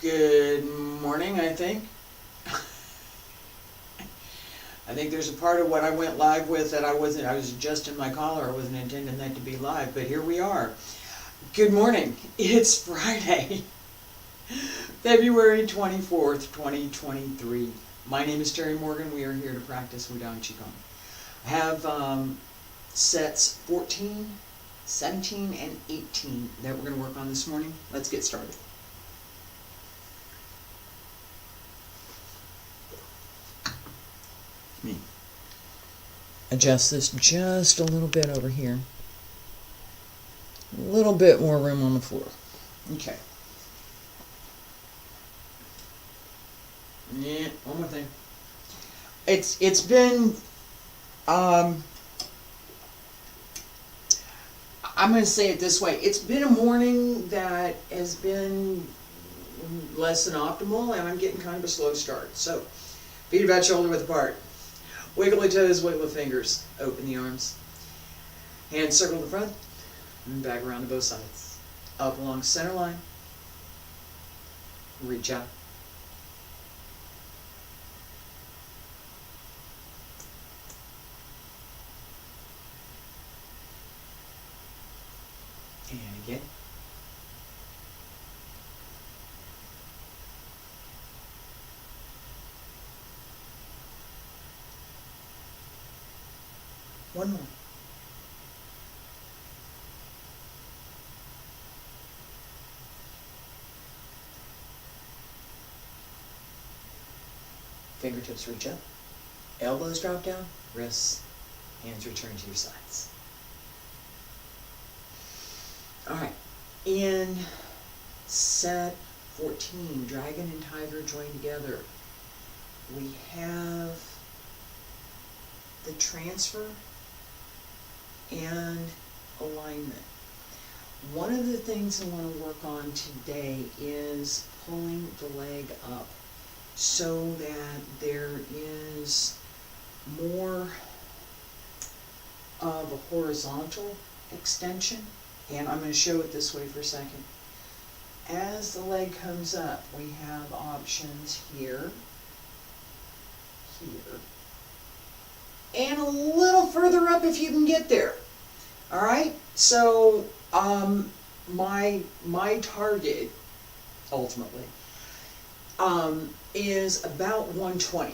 Good morning, I think. I think there's a part of what I went live with that I was adjusting my collar. I wasn't intending that to be live, but here we are. Good morning. It's Friday, February 24th, 2023. My name is Terry Morgan. We are here to practice Wudang Qigong. I have sets 14, 17, and 18 that we're going to work on this morning. Let's get started. Me. Adjust this just a little bit over here. A little bit more room on the floor. Okay. Yeah, one more thing. It's been I'm going to say it this way. It's been a morning that has been less than optimal, and I'm getting kind of a slow start. So, feet about shoulder width apart. Wiggle the toes, wiggle the fingers. Open the arms. Hands circle the front, and back around to both sides. Up along center line. Reach out. And again. One more. Fingertips reach up. Elbows drop down. Wrists. Hands return to your sides. Alright. In set 14, Dragon and Tiger join together. We have the transfer and alignment. One of the things I want to work on today is pulling the leg up so that there is more of a horizontal extension. And I'm going to show it this way for a second. As the leg comes up, we have options here, here, and a little further up if you can get there. All right. So my target ultimately is about 120.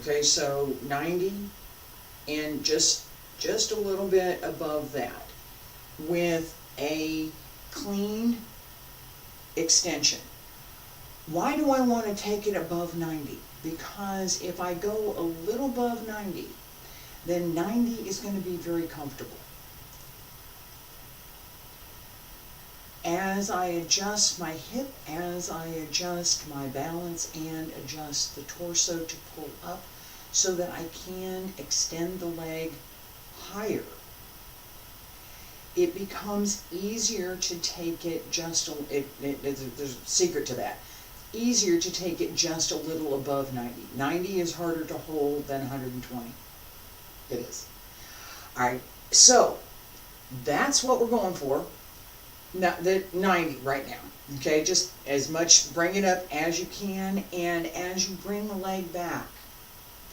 Okay, so 90 and just a little bit above that with a clean extension. Why do I want to take it above 90? Because if I go a little above 90, then 90 is going to be very comfortable. As I adjust my hip, as I adjust my balance and adjust the torso to pull up so that I can extend the leg higher, it becomes easier to take it just, there's a secret to that. Easier to take it just a little above 90. 90 is harder to hold than 120. It is. Alright, so that's what we're going for. Not the 90 right now. Okay, just as much, bring it up as you can, and as you bring the leg back,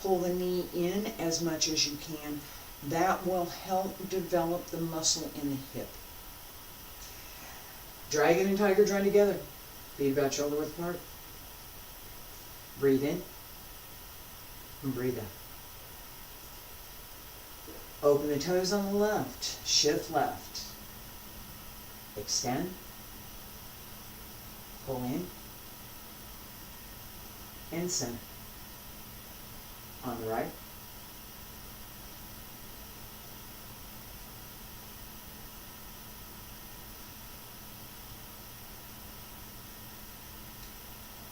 pull the knee in as much as you can. That will help develop the muscle in the hip. Dragon and Tiger join together. Feet about shoulder width apart. Breathe in and breathe out. Open the toes on the left. Shift left. Extend. Pull in. And center. On the right.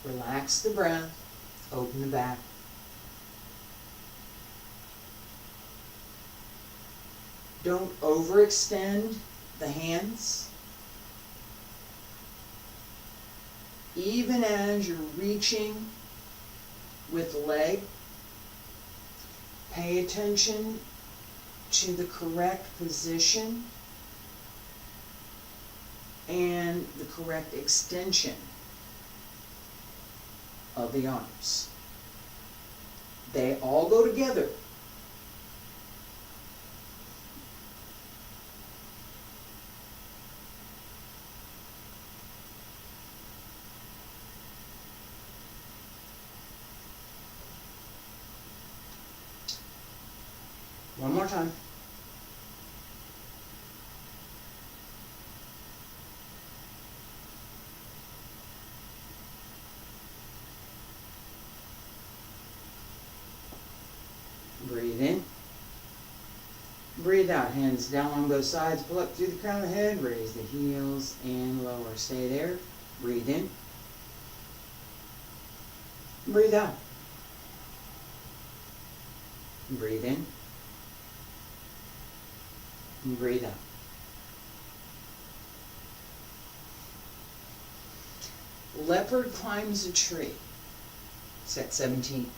Relax the breath. Open the back. Don't overextend the hands. Even as you're reaching with the leg, pay attention to the correct position and the correct extension of the arms. They all go together. One more time. Breathe in. Breathe out. Hands down on both sides. Pull up through the crown of the head. Raise the heels and lower. Stay there. Breathe in. Breathe out. Breathe in. And breathe out. Leopard climbs a tree. Set 17.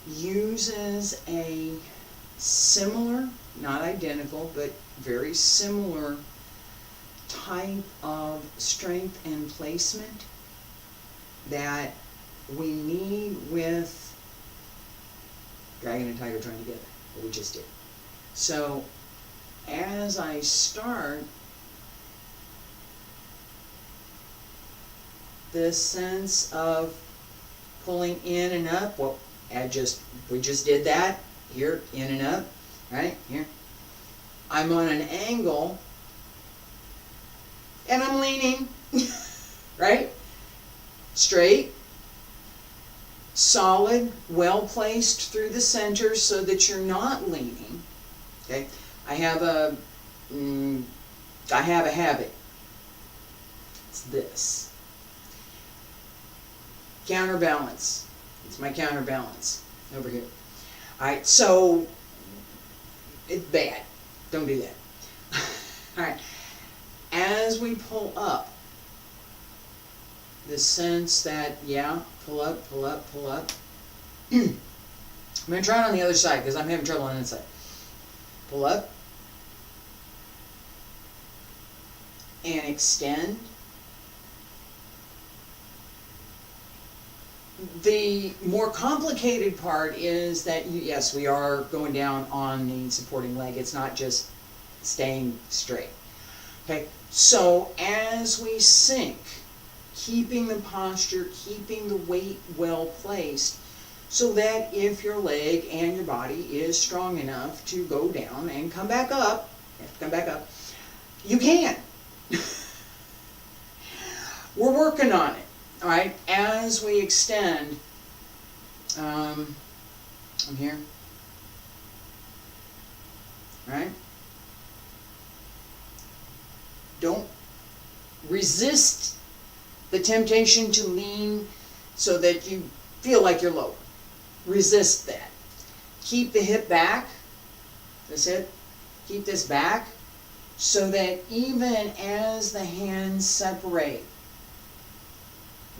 Uses a similar, not identical, but very similar type of strength and placement that we need with dragon and tiger joined together, that we just did. So as I start, this sense of pulling in and up, well, we just did that, here, in and up, right, here. I'm on an angle, and I'm leaning, right, straight, solid, well placed through the center so that you're not leaning, okay. I have a habit. It's this. Counterbalance. It's my counterbalance over here. Alright, so it's bad. Don't do that. Alright. As we pull up, the sense that, yeah, pull up, pull up, pull up. I'm going to try it on the other side because I'm having trouble on that side. Pull up. And extend. The more complicated part is that, yes, we are going down on the supporting leg. It's not just staying straight. Okay, so as we sink, keeping the posture, keeping the weight well placed, so that if your leg and your body is strong enough to go down and come back up, you can. We're working on it. All right, as we extend, I'm here, right? Don't resist the temptation to lean so that you feel like you're lower. Resist that. Keep the hip back, this hip, keep this back, so that even as the hands separate,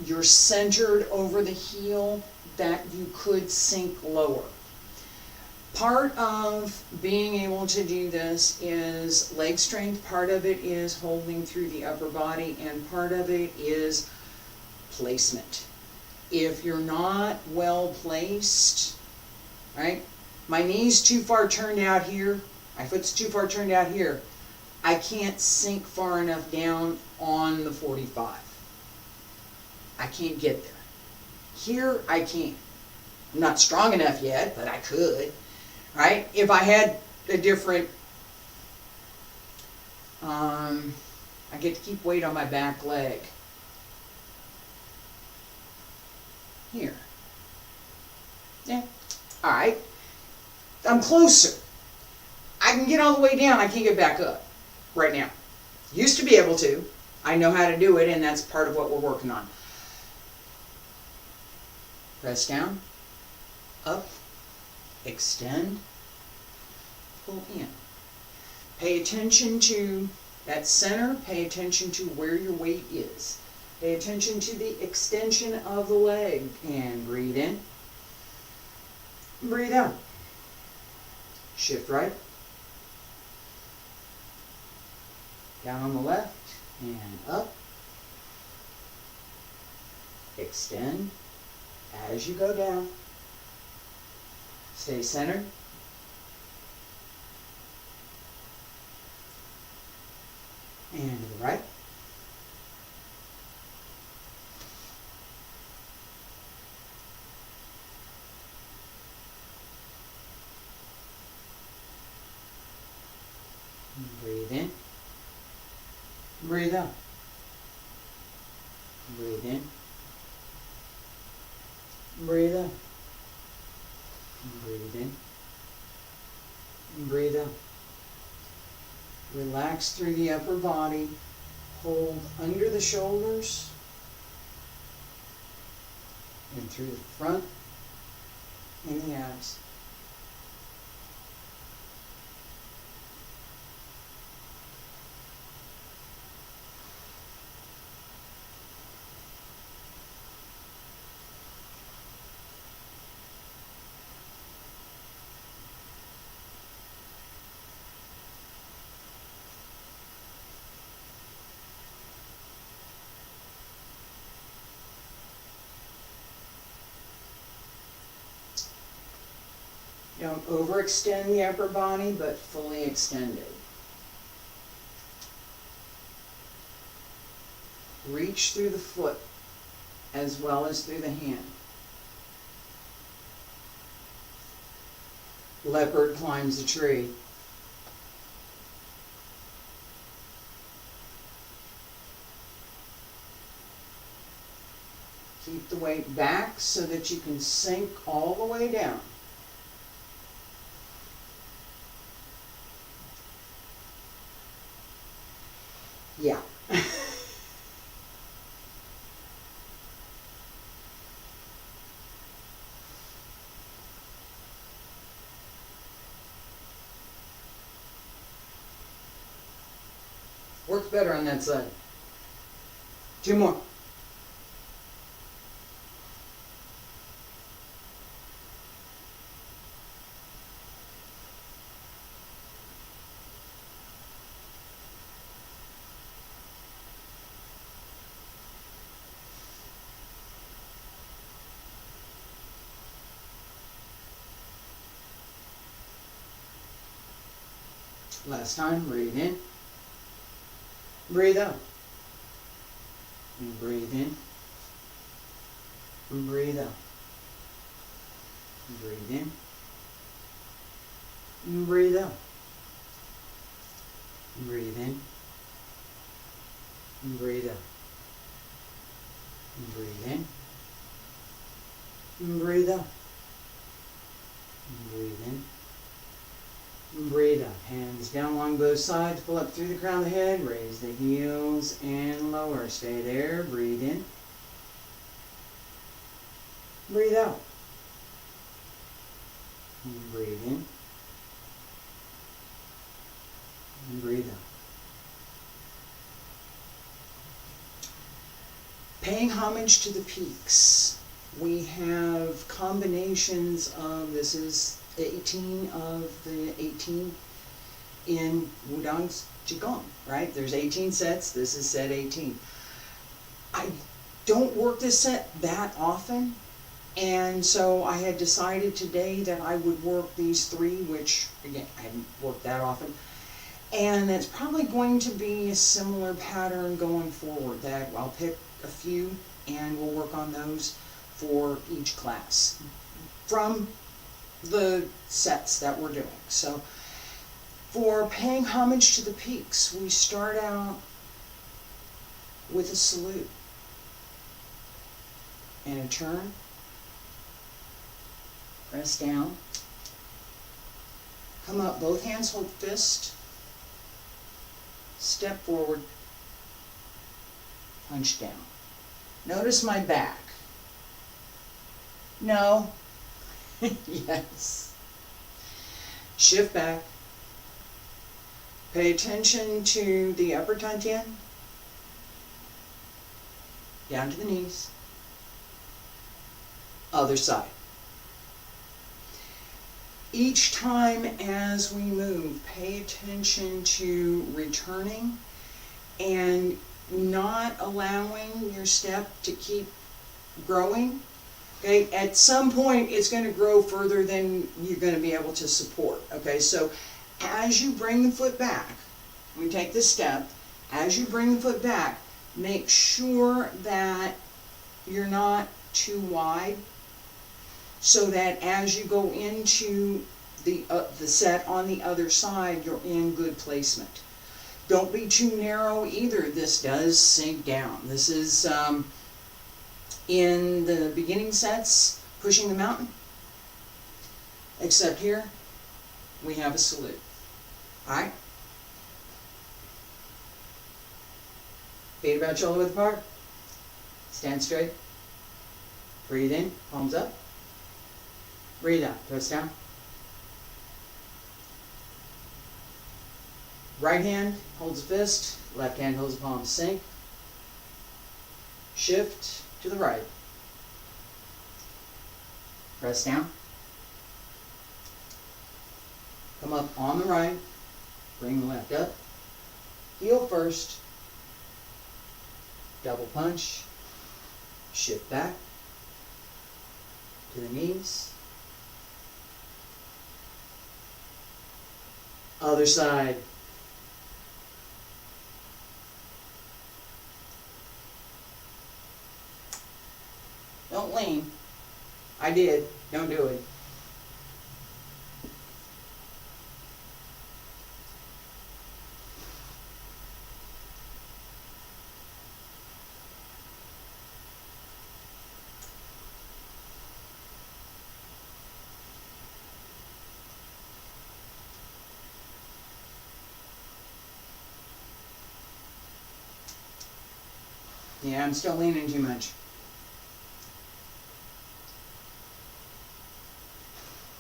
you're centered over the heel, that you could sink lower. Part of being able to do this is leg strength, part of it is holding through the upper body, and part of it is placement. If you're not well placed, right? My knee's too far turned out here, my foot's too far turned out here, I can't sink far enough down on the 45. I can't get there. Here, I can. I'm not strong enough yet, but I could. Right? If I had a different, I get to keep weight on my back leg. Here. Yeah. All right. I'm closer. I can get all the way down. I can't get back up right now. Used to be able to. I know how to do it, and that's part of what we're working on. Press down, up, extend, pull in. Pay attention to that center. Pay attention to where your weight is. Pay attention to the extension of the leg. And breathe in. Breathe out. Shift right. Down on the left and up. Extend. As you go down, stay centered. And to the right. Breathe in. Breathe out. Breathe in. Breathe out. Breathe in. Breathe out. Relax through the upper body. Hold under the shoulders and through the front and the abs. Don't overextend the upper body, but fully extend it. Reach through the foot as well as through the hand. Leopard climbs the tree. Keep the weight back so that you can sink all the way down. Yeah. Works better on that side. 2 more. Last time, breathe in. Breathe out. And breathe in. And breathe out. And breathe in. And breathe out. And breathe in. And breathe out. And breathe in. And breathe out. And breathe in. Breathe out. Hands down along both sides. Pull up through the crown of the head. Raise the heels and lower. Stay there. Breathe in. Breathe out. And breathe in. And breathe out. Paying homage to the peaks. We have combinations of, this is 18 of the 18 in Wudang's Qigong, right? There's 18 sets, this is set 18. I don't work this set that often, and so I had decided today that I would work these 3, which, again, I haven't worked that often, and it's probably going to be a similar pattern going forward, that I'll pick a few and we'll work on those for each class from the sets that we're doing. So for paying homage to the peaks, we start out with a salute and a turn, press down, come up, both hands hold fist, step forward, punch down. Notice my back. No. Yes. Shift back. Pay attention to the upper dantian. Down to the knees. Other side. Each time as we move, pay attention to returning and not allowing your step to keep growing, Okay, at some point it's going to grow further than you're going to be able to support. Okay, so as you bring the foot back, we take this step, as you bring the foot back, make sure that you're not too wide, so that as you go into the set on the other side, you're in good placement. Don't be too narrow either. This does sink down. This is in the beginning sets, pushing the mountain, except here we have a salute. Alright? Feet about shoulder width apart. Stand straight. Breathe in, palms up. Breathe out, twist down. Right hand holds a fist, left hand holds a palm, sink. Shift to the right. Press down. Come up on the right. Bring the left up. Heel first. Double punch. Shift back to the knees. Other side. Don't lean. I did. Don't do it. Yeah, I'm still leaning too much.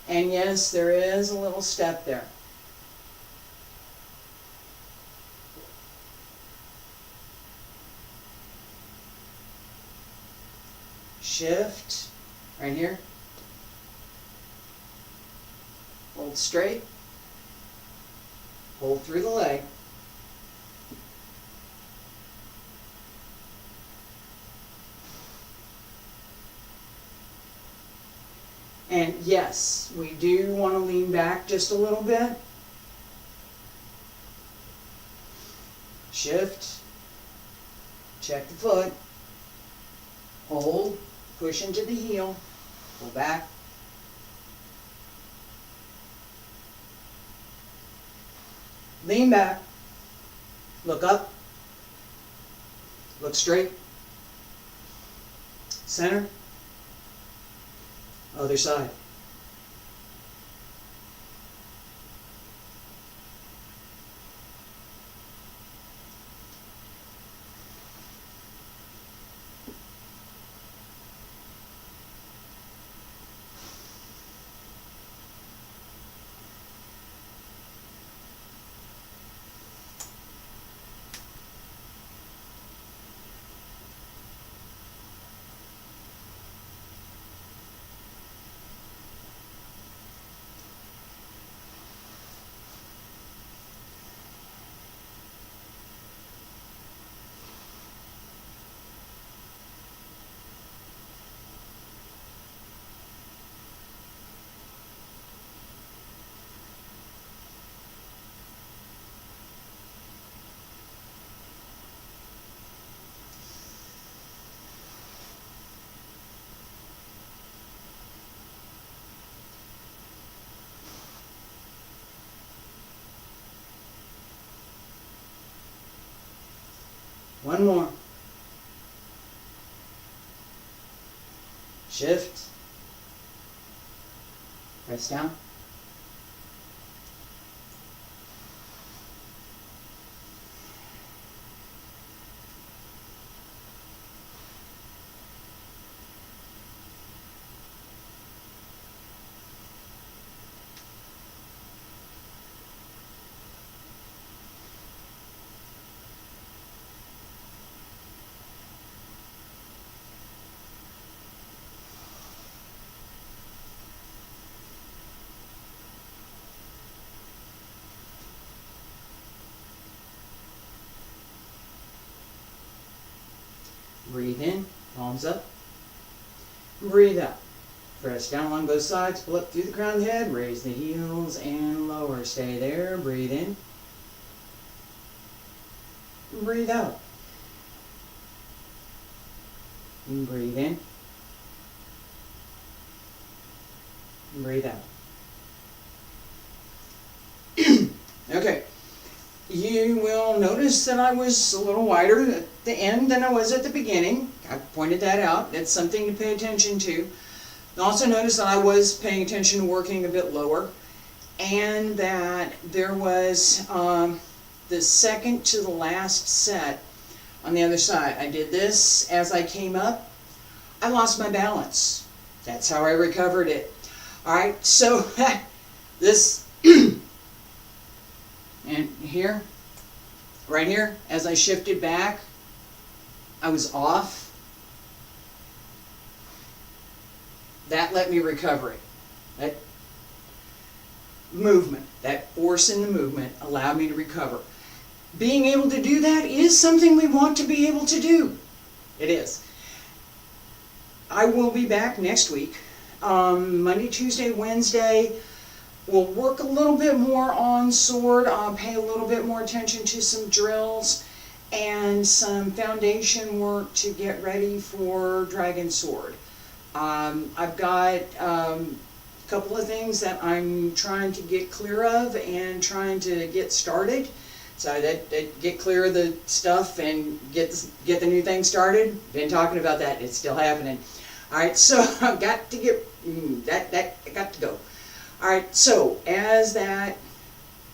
And yes, there is a little step there. Shift, right here. Hold straight. Hold through the leg. And yes, we do want to lean back just a little bit. Shift. Check the foot. Hold. Push into the heel. Go back. Lean back. Look up. Look straight. Center. Other side. One more. Shift. Press down. Breathe in, palms up. Breathe out. Press down along both sides, pull up through the crown of the head, raise the heels and lower. Stay there. Breathe in. Breathe out. And breathe in. Breathe out. Okay. You will notice that I was a little wider at the end than I was at the beginning. I pointed that out. That's something to pay attention to. Also notice that I was paying attention to working a bit lower, and that there was the second to the last set on the other side. I did this as I came up. I lost my balance. That's how I recovered it. Alright, so this and here, right here, as I shifted back, I was off. That let me recover it. That movement, that force in the movement allowed me to recover. Being able to do that is something we want to be able to do. It is. I will be back next week. Monday, Tuesday, Wednesday. We'll work a little bit more on sword. I'll pay a little bit more attention to some drills and some foundation work to get ready for dragon sword. I've got a couple of things that I'm trying to get clear of and trying to get started. So that get clear of the stuff and get the new thing started. Been talking about that. It's still happening. All right, so I've got to get that got to go. All right, so as that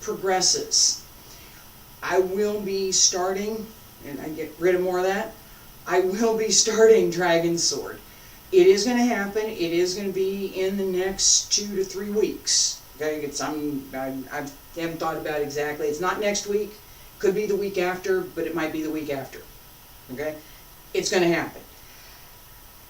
progresses, I will be starting, and I get rid of more of that. I will be starting Dragon Sword. It is going to happen. It is going to be in the next 2 to 3 weeks. Okay, I haven't thought about it exactly. It's not next week. Could be the week after, but it might be the week after. Okay, it's going to happen.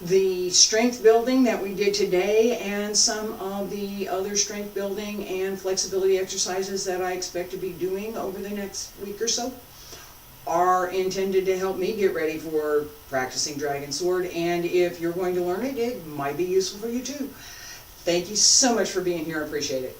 The strength building that we did today and some of the other strength building and flexibility exercises that I expect to be doing over the next week or so are intended to help me get ready for practicing Dragon Sword, and if you're going to learn it, it might be useful for you too. Thank you so much for being here. I appreciate it.